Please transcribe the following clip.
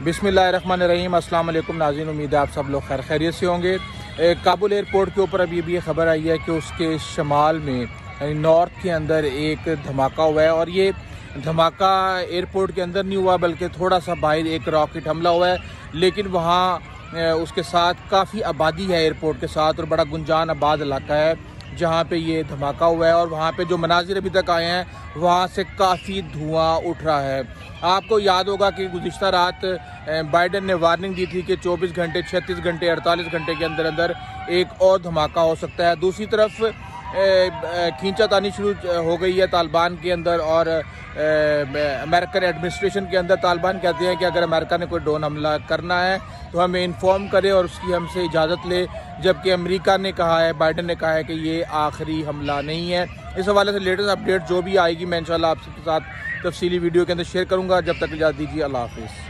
बिस्मिल्लाहिर्रहमानिर्रहीम। अस्सलाम वालेकुम नाज़रीन, उम्मीद है आप सब लोग खैर खैरियत से होंगे। काबुल एयरपोर्ट के ऊपर अभी ये खबर आई है कि उसके शमाल में यानी नॉर्थ के अंदर एक धमाका हुआ है, और ये धमाका एयरपोर्ट के अंदर नहीं हुआ बल्कि थोड़ा सा बाहर एक रॉकेट हमला हुआ है, लेकिन वहाँ उसके साथ काफ़ी आबादी है एयरपोर्ट के साथ, और बड़ा गुंजान आबाद इलाका है जहाँ पे ये धमाका हुआ है। और वहाँ पे जो मनाजिर अभी तक आए हैं वहाँ से काफ़ी धुआं उठ रहा है। आपको याद होगा कि गुज़िश्ता रात बाइडन ने वार्निंग दी थी कि 24 घंटे, 36 घंटे, 48 घंटे के अंदर अंदर एक और धमाका हो सकता है। दूसरी तरफ खींचातानी शुरू हो गई है तालिबान के अंदर, और अमेरिकन एडमिनिस्ट्रेशन के अंदर तालिबान कहते हैं कि अगर अमेरिका ने कोई ड्रोन हमला करना है तो हमें इन्फॉर्म करे और उसकी हमसे इजाज़त ले, जबकि अमेरिका ने कहा है, बाइडन ने कहा है कि ये आखिरी हमला नहीं है। इस हवाले से लेटेस्ट अपडेट जो भी आएगी मैं इंशाल्लाह आप सबके साथ तफसीली वीडियो के अंदर शेयर करूँगा। जब तक इजाज़त दीजिए, अल्लाह हाफिज़।